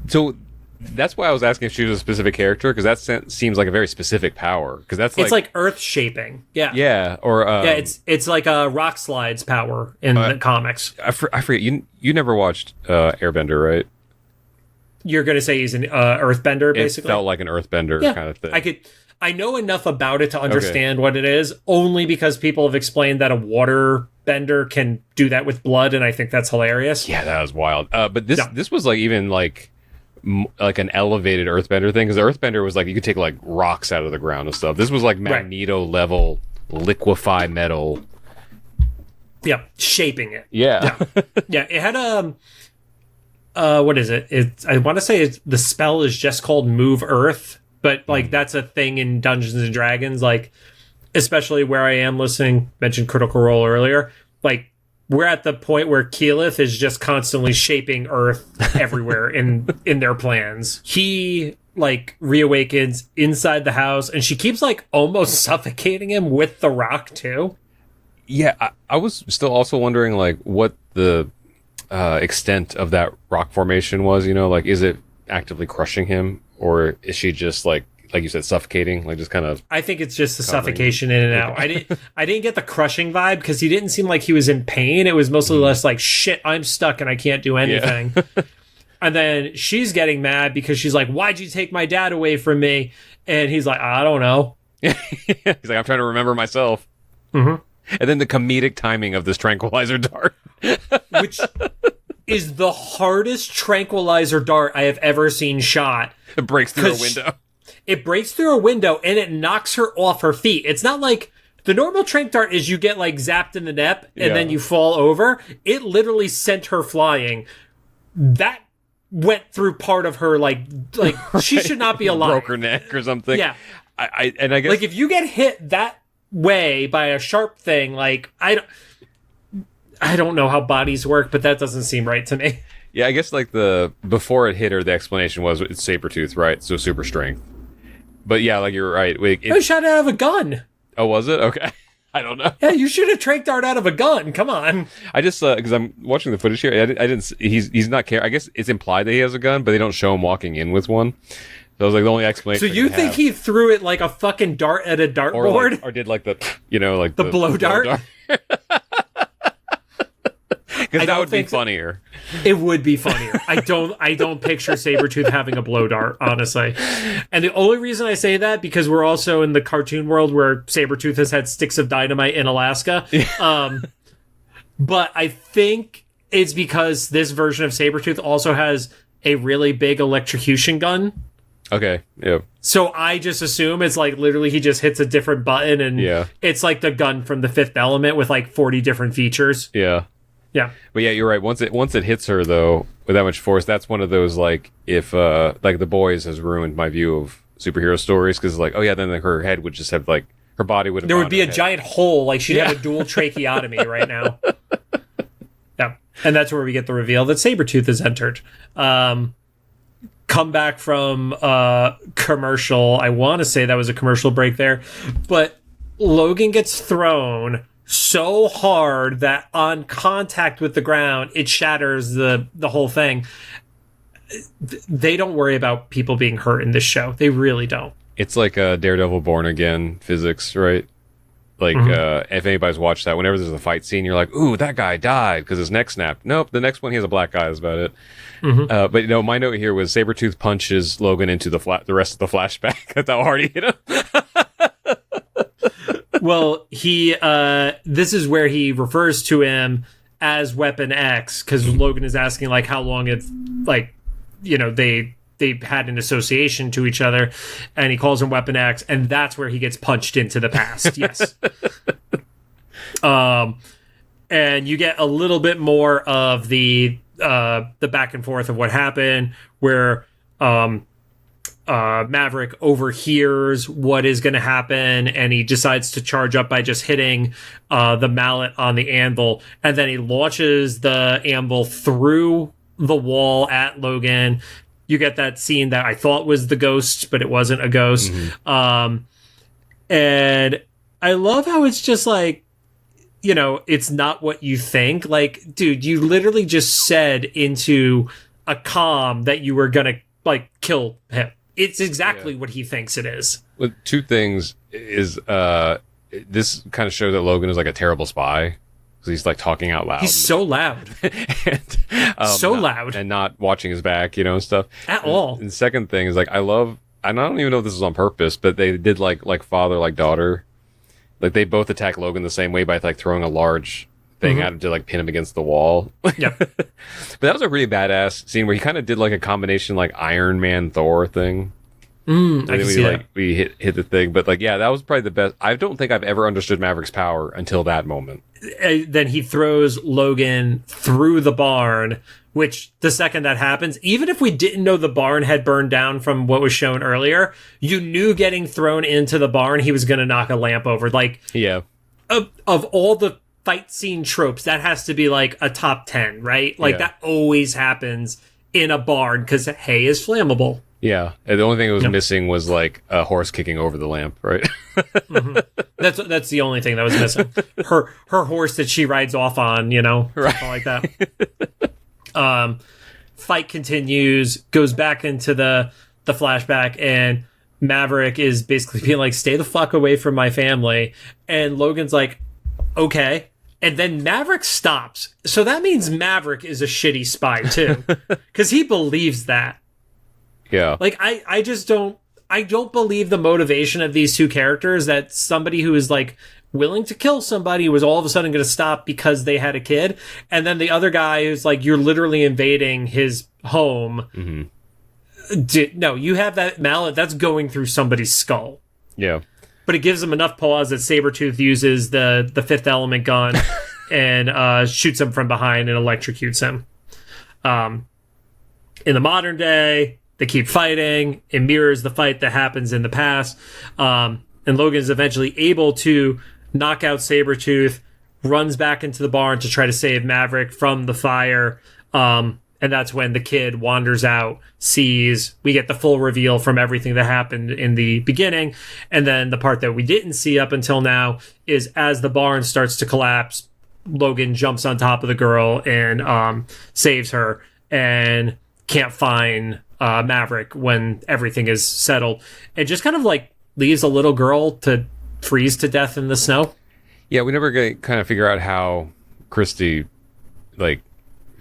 So that's why I was asking if she was a specific character, because that seems like a very specific power. Because that's like, it's like earth shaping. Yeah. Or it's like a rock slides power in the comics. I forget. You never watched Airbender, right? You're gonna say he's an earthbender, basically. It felt like an earthbender kind of thing. I know enough about it to understand what it is, only because people have explained that a water bender can do that with blood, and I think that's hilarious. Yeah, that was wild. But this was like even like an elevated earthbender thing, because the earthbender was like you could take like rocks out of the ground and stuff. This was like Magneto level liquefy metal. Yeah, shaping it. Yeah. Yeah. It had what is it? I want to say the spell is just called Move Earth. But, like, that's a thing in Dungeons & Dragons, like, especially where I am listening, mentioned Critical Role earlier, like, we're at the point where Keyleth is just constantly shaping Earth everywhere in their plans. He, like, reawakens inside the house, and she keeps, like, almost suffocating him with the rock, too. Yeah, I was still also wondering, like, what the extent of that rock formation was, you know? Like, is it actively crushing him? Or is she just like you said, suffocating, like just kind of? I think it's just the suffocation in and out. I didn't get the crushing vibe because he didn't seem like he was in pain. It was mostly less like, shit, I'm stuck and I can't do anything. Yeah. And then she's getting mad because she's like, why'd you take my dad away from me? And he's like, I don't know. He's like, I'm trying to remember myself. Mm-hmm. And then the comedic timing of this tranquilizer dart, which is the hardest tranquilizer dart I have ever seen shot. It breaks through a window. It breaks through a window and it knocks her off her feet. It's not like the normal tranq dart is you get like zapped in the neck and then you fall over. It literally sent her flying. That went through part of her like she should not be alive. Broke her neck or something. Yeah. I guess like if you get hit that way by a sharp thing, like I don't know how bodies work, but that doesn't seem right to me. Yeah, I guess like before it hit her, the explanation was it's Sabretooth, right? So super strength. But yeah, like you're right. I shot it out of a gun. Oh, was it? Okay. I don't know. Yeah, you shoot a tranq dart out of a gun. Come on. I just because I'm watching the footage here, I didn't. He's not care. I guess it's implied that he has a gun, but they don't show him walking in with one. So I was like the only explanation. So you think he threw it like a fucking dart at a dartboard, or did like the like the blow dart? Because that would be funnier. It would be funnier. I don't picture Sabretooth having a blow dart, honestly. And the only reason I say that, because we're also in the cartoon world where Sabretooth has had sticks of dynamite in Alaska. But I think it's because this version of Sabretooth also has a really big electrocution gun. Okay, yeah. So I just assume it's like literally he just hits a different button and it's like the gun from The Fifth Element with like 40 different features. Yeah. Yeah. But yeah, you're right. Once it hits her though, with that much force. That's one of those like if like The Boys has ruined my view of superhero stories because like, oh yeah, then like, her head would just have like her body would have there would be a head. giant hole, like she'd have a dual tracheotomy right now. Yeah, and that's where we get the reveal that Sabretooth has entered. Come back from commercial. I want to say that was a commercial break there, but Logan gets thrown so hard that on contact with the ground, it shatters the whole thing. They don't worry about people being hurt in this show. They really don't. It's like a Daredevil Born Again physics, right? Like, if anybody's watched that, whenever there's a fight scene, you're like, ooh, that guy died because his neck snapped. Nope, the next one, he has a black eye. That's about it. But, my note here was Sabretooth punches Logan into the rest of the flashback that already hit him. Well, this is where he refers to him as Weapon X, because Logan is asking, like, how long it's, like, they had an association to each other, and he calls him Weapon X, and that's where he gets punched into the past. Yes. And you get a little bit more of the back and forth of what happened, where Maverick overhears what is going to happen, and he decides to charge up by just hitting the mallet on the anvil, and then he launches the anvil through the wall at Logan. You get that scene that I thought was the ghost, but it wasn't a ghost. And I love how it's just like, it's not what you think. Like, dude, you literally just said into a comm that you were going to, like, kill him. It's exactly what he thinks it is. Well, two things is, this kind of shows that Logan is like a terrible spy. Because he's like talking out loud. He's so loud. Loud. And not watching his back, and stuff. At all. And the second thing is like, I don't even know if this was on purpose, but they did like father, like daughter. Like they both attack Logan the same way by like throwing a large thing at him to like pin him against the wall. Yep. But that was a really badass scene where he kind of did like a combination like Iron Man Thor thing. I can see that. We hit the thing, but like, yeah, that was probably the best. I don't think I've ever understood Maverick's power until that moment. Then he throws Logan through the barn, which the second that happens, even if we didn't know the barn had burned down from what was shown earlier, you knew getting thrown into the barn, he was going to knock a lamp over. Like, yeah, of all the fight scene tropes, that has to be like a top 10, right? Like that always happens in a barn because hay is flammable. Yeah, and the only thing that was missing was like a horse kicking over the lamp, right? That's the only thing that was missing. Her horse that she rides off on, right. Something like that. Fight continues, goes back into the flashback, and Maverick is basically being like, "Stay the fuck away from my family," and Logan's like, "Okay." And then Maverick stops, so that means Maverick is a shitty spy too, because he believes that. Yeah. Like, I just don't believe the motivation of these two characters, that somebody who is, like, willing to kill somebody was all of a sudden going to stop because they had a kid. And then the other guy who's, like, you're literally invading his home. No, you have that mallet, that's going through somebody's skull. Yeah. But it gives him enough pause that Sabretooth uses the Fifth Element gun and shoots him from behind and electrocutes him. In the modern day, they keep fighting. It mirrors the fight that happens in the past. And Logan is eventually able to knock out Sabretooth, runs back into the barn to try to save Maverick from the fire. And that's when the kid wanders out, sees, we get the full reveal from everything that happened in the beginning. And then the part that we didn't see up until now is as the barn starts to collapse, Logan jumps on top of the girl and saves her and can't find Maverick when everything is settled, and just kind of like leaves a little girl to freeze to death in the snow. Yeah, we never kind of figure out how Christy like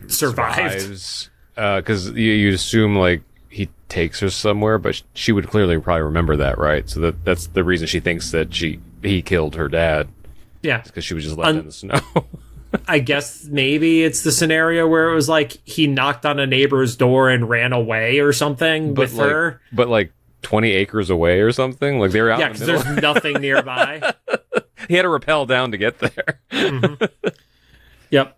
survives, because you assume like he takes her somewhere, but she would clearly probably remember that, right? So that's the reason she thinks that he killed her dad. Yeah, because she was just left in the snow. I guess maybe it's the scenario where it was like he knocked on a neighbor's door and ran away or something with her. But like 20 acres away or something? Like they were out in the middle. There's nothing nearby. He had to rappel down to get there. Yep.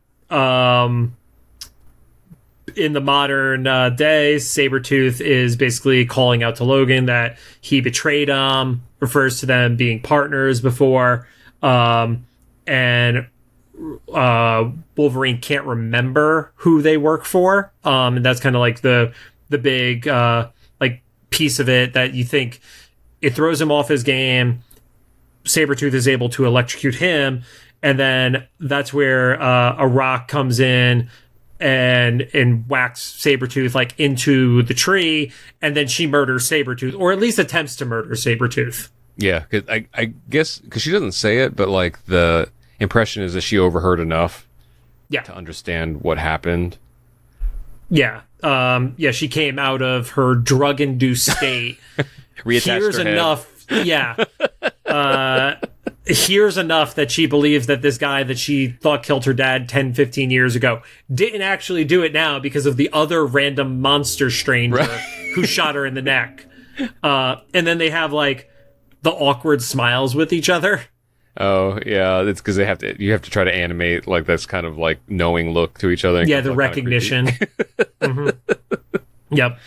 in the modern day, Sabretooth is basically calling out to Logan that he betrayed him, refers to them being partners before, and Wolverine can't remember who they work for, and that's kind of like the big like piece of it that you think it throws him off his game. Sabretooth is able to electrocute him, and then that's where a rock comes in and whacks Sabretooth like into the tree, and then she murders Sabretooth, or at least attempts to murder Sabretooth. Yeah, cause I guess because she doesn't say it, but like the impression is that she overheard enough to understand what happened. Yeah. She came out of her drug-induced state. Reattached her head. Enough. Yeah. Here's enough that she believes that this guy that she thought killed her dad 10, 15 years ago didn't actually do it now because of the other random monster stranger who shot her in the neck. And then they have like the awkward smiles with each other. Oh yeah, it's because you have to try to animate like this kind of like knowing look to each other. Yeah, the recognition. Yep.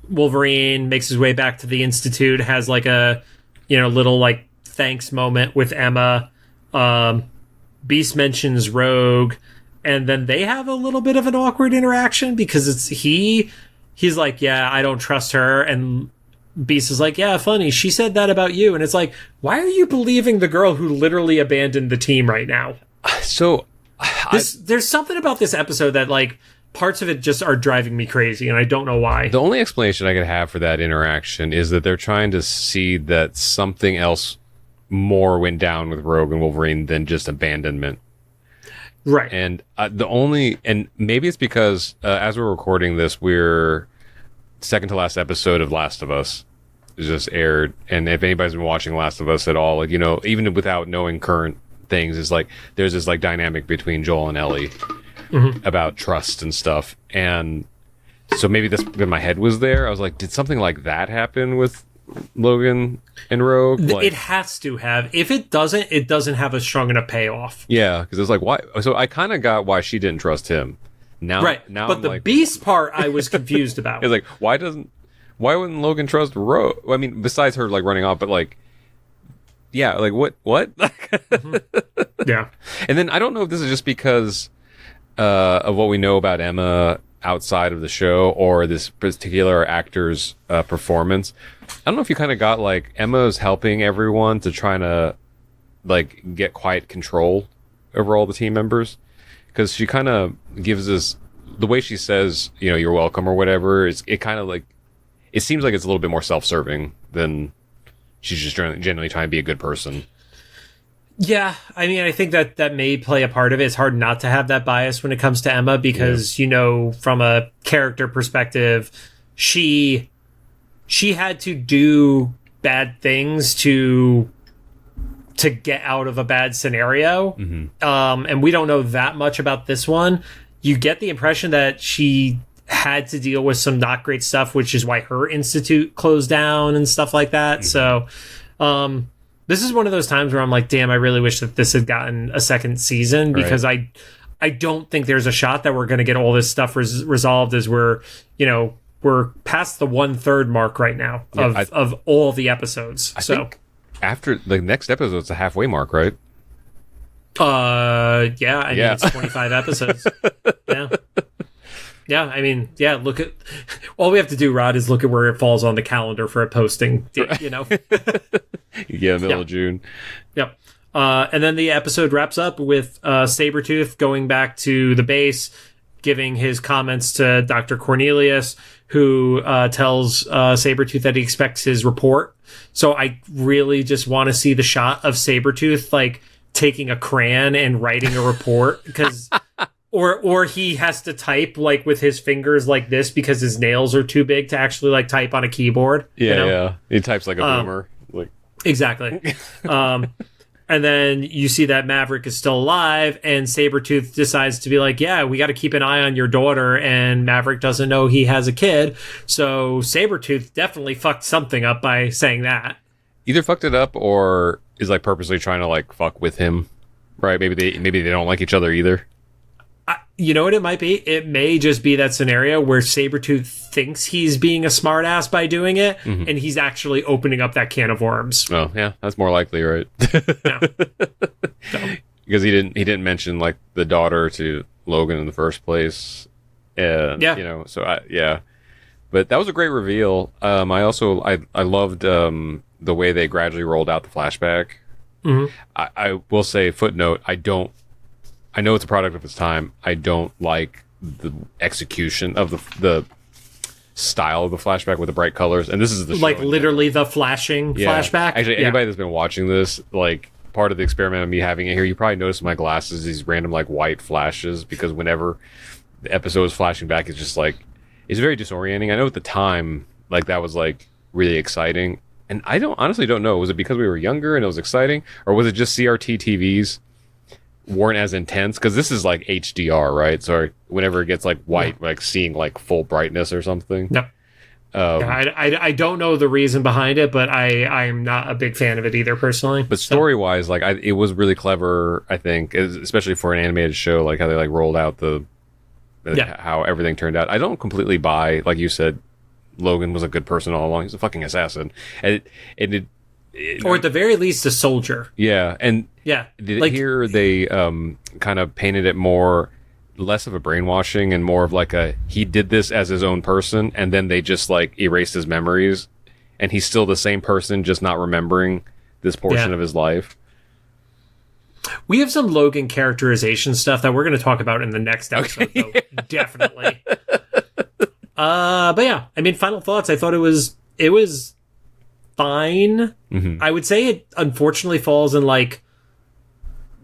Wolverine makes his way back to the Institute, has like a little like thanks moment with Emma. Beast mentions Rogue, and then they have a little bit of an awkward interaction because he's like, yeah, I don't trust her, and Beast is like, yeah, funny, she said that about you. And it's like, why are you believing the girl who literally abandoned the team right now? So there's something about this episode that like parts of it just are driving me crazy, and I don't know why. The only explanation I could have for that interaction is that they're trying to see that something else more went down with Rogue and Wolverine than just abandonment. Right. And and maybe it's because as we're recording this, we're second to last episode of Last of Us is just aired, and if anybody's been watching Last of Us at all, like even without knowing current things, is like there's this like dynamic between Joel and Ellie about trust and stuff, and so maybe this in my head was there. I was like, did something like that happen with Logan and Rogue? Like, it has to have. If it doesn't have a strong enough payoff. Yeah, because it's like, why? So I kind of got why she didn't trust him. Now, but I'm the like, Beast part I was confused about. It's like, why wouldn't Logan trust Rogue? I mean, besides her like running off, but like, yeah, like what? Yeah. And then I don't know if this is just because of what we know about Emma outside of the show or this particular actor's performance. I don't know if you kind of got like Emma's helping everyone to try to like get quiet control over all the team members. Because she kind of gives us the way she says, you're welcome or whatever. It kind of like it seems like it's a little bit more self-serving than she's just generally trying to be a good person. Yeah, I mean, I think that may play a part of it. It's hard not to have that bias when it comes to Emma because from a character perspective, she had to do bad things to get out of a bad scenario. And we don't know that much about this one. You get the impression that she had to deal with some not great stuff, which is why her institute closed down and stuff like that. So this is one of those times where I'm like, damn, I really wish that this had gotten a second season because I don't think there's a shot that we're going to get all this stuff resolved as we're past the 1/3 mark right now of all the episodes. I think after the next episode, it's the halfway mark, right? Yeah. I mean, it's 25 episodes. Yeah. Yeah. I mean, look at all we have to do, Rod, is look at where it falls on the calendar for a posting. Middle of June. Yep. And then the episode wraps up with Sabretooth going back to the base, giving his comments to Dr. Cornelius, who tells Sabretooth that he expects his report. So I really just want to see the shot of Sabretooth like taking a crayon and writing a report because or he has to type like with his fingers like this because his nails are too big to actually like type on a keyboard. Yeah. He types like a boomer. Like exactly. And then you see that Maverick is still alive, and Sabretooth decides to be like, yeah, we got to keep an eye on your daughter, and Maverick doesn't know he has a kid. So Sabretooth definitely fucked something up by saying that. Either fucked it up or is like purposely trying to like fuck with him. Right? Maybe they don't like each other either. You know what it might be? It may just be that scenario where Sabretooth thinks he's being a smartass by doing it, and he's actually opening up that can of worms. Oh, yeah, that's more likely, right? Yeah. So. Because he didn't mention like the daughter to Logan in the first place. And Yeah. you know, so yeah. But that was a great reveal. I loved the way they gradually rolled out the flashback. I will say, footnote, I know it's a product of its time. I don't like the execution of the style of the flashback with the bright colors. And this is the like literally the flashing flashback. Actually, anybody that's been watching this, like part of the experiment of me having it here, you probably noticed my glasses, these random like white flashes, because whenever the episode is flashing back, it's just like, it's very disorienting. I know at the time, like that was like really exciting. And I honestly don't know. Was it because we were younger and it was exciting? Or was it just CRT TVs weren't as intense? Because this is like HDR, right? So whenever it gets like white, like seeing like full brightness or something. No. I don't know the reason behind it, but I'm not a big fan of it either, personally. But story-wise, like it was really clever, I think, especially for an animated show, like how they like rolled out how everything turned out. I don't completely buy, like you said, Logan was a good person all along. He's a fucking assassin. Or at the very least, a soldier. Yeah, and like, here they kind of painted it more, less of a brainwashing and more of like he did this as his own person, and then they just like erased his memories, and he's still the same person, just not remembering this portion of his life. We have some Logan characterization stuff that we're going to talk about in the next episode, though. Definitely. But yeah, I mean, final thoughts. I thought it was fine. I would say it unfortunately falls in like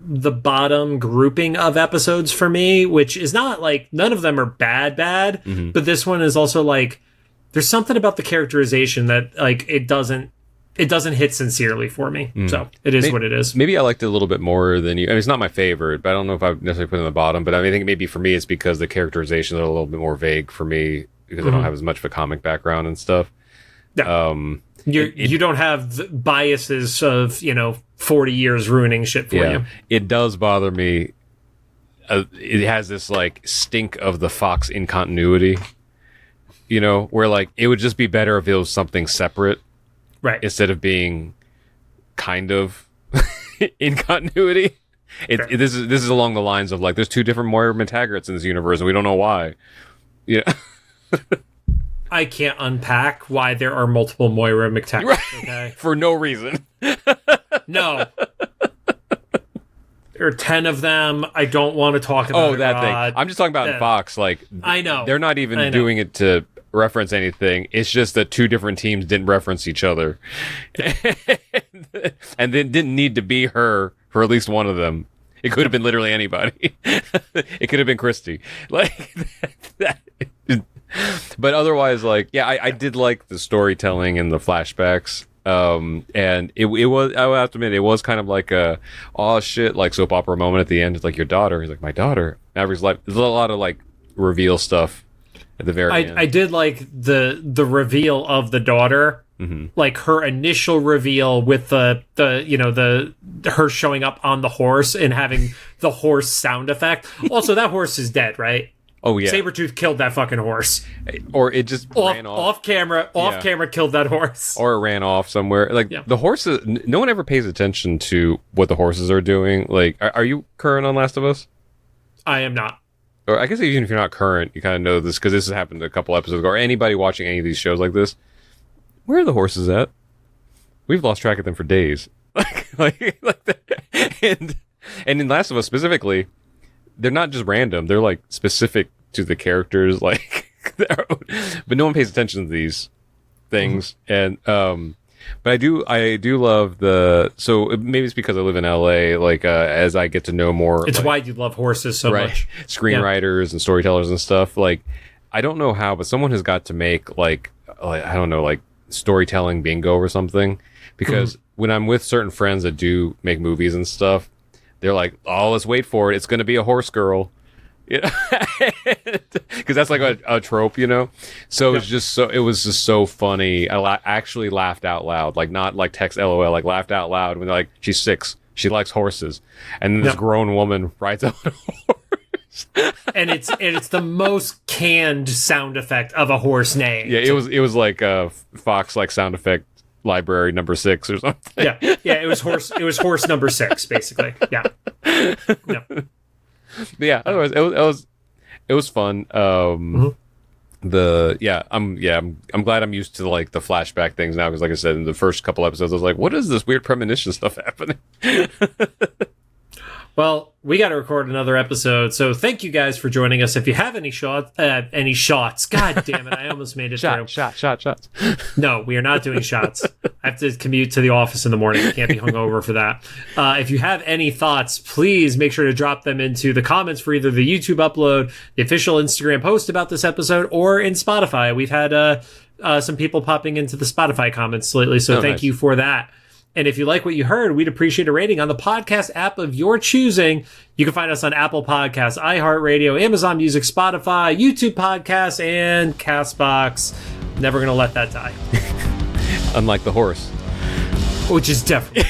the bottom grouping of episodes for me, which is not like, none of them are bad, but this one is also like, there's something about the characterization that like it doesn't hit sincerely for me. So it is what it is. Maybe I liked it a little bit more than you. I mean, it's not my favorite, but I don't know if I would necessarily put it in the bottom. But I think maybe for me, it's because the characterizations are a little bit more vague for me, because I don't have as much of a comic background and stuff. Yeah. You don't have biases of 40 years ruining shit for you. It does bother me. It has this like stink of the Fox incontinuity, where like it would just be better if it was something separate. Right. Instead of being kind of in continuity. This is along the lines of like, there's two different Moira McTaggarts in this universe and we don't know why. Yeah. I can't unpack why there are multiple Moira McTaggarts. Right. Okay? For no reason. No. There are 10 of them. I don't want to talk about that thing. I'm just talking about in Fox. Like, I know. They're not even doing it to reference anything. It's just that two different teams didn't reference each other. And then didn't need to be her for at least one of them. It could have been literally anybody. It could have been Christy. Like that. But otherwise, like, yeah, I did like the storytelling and the flashbacks. And it was, I would have to admit, it was kind of like a, oh shit, like soap opera moment at the end. It's like, your daughter. He's like, my daughter. Maverick's life. There's a lot of like reveal stuff at the very end. I did like the reveal of the daughter, like her initial reveal with the her showing up on the horse and having the horse sound effect. Also, that horse is dead, right? Oh yeah, Sabretooth killed that fucking horse, or it just ran off camera. Off camera, killed that horse, or it ran off somewhere. Like the horses, no one ever pays attention to what the horses are doing. Like, are you current on Last of Us? I am not. Or I guess even if you're not current, you kind of know this because this has happened a couple episodes ago. Or anybody watching any of these shows like this, where are the horses at? We've lost track of them for days. like that. And in Last of Us specifically, they're not just random. They're like specific to the characters, like but no one pays attention to these things. And but I do love so maybe it's because I live in LA, like as I get to know more, it's like, why you love horses so much, screenwriters and storytellers and stuff. Like, I don't know how, but someone has got to make like I don't know, like storytelling bingo or something, because when I'm with certain friends that do make movies and stuff, they're like, oh, let's wait for it. It's going to be a horse girl. Because that's like a trope, So it was just so funny. I actually laughed out loud, like not like text LOL, like laughed out loud when they're like, she's 6, she likes horses, and then this grown woman rides up on a horse. and it's the most canned sound effect of a horse name. Yeah, it was like Fox like sound effect library number 6 or something. Yeah, it was horse number 6 basically. Yeah. But yeah, otherwise it was fun. I'm glad I'm used to like the flashback things now, because like I said in the first couple episodes I was like, what is this weird premonition stuff happening? Well, we got to record another episode, so thank you guys for joining us. If you have any shots, God damn it, I almost made it through. Shots. No, we are not doing shots. I have to commute to the office in the morning. I can't be hungover for that. If you have any thoughts, please make sure to drop them into the comments for either the YouTube upload, the official Instagram post about this episode, or in Spotify. We've had some people popping into the Spotify comments lately, so thank you for that. And if you like what you heard, we'd appreciate a rating on the podcast app of your choosing. You can find us on Apple Podcasts, iHeartRadio, Amazon Music, Spotify, YouTube Podcasts, and CastBox. Never going to let that die. Unlike the horse. Which is definitely...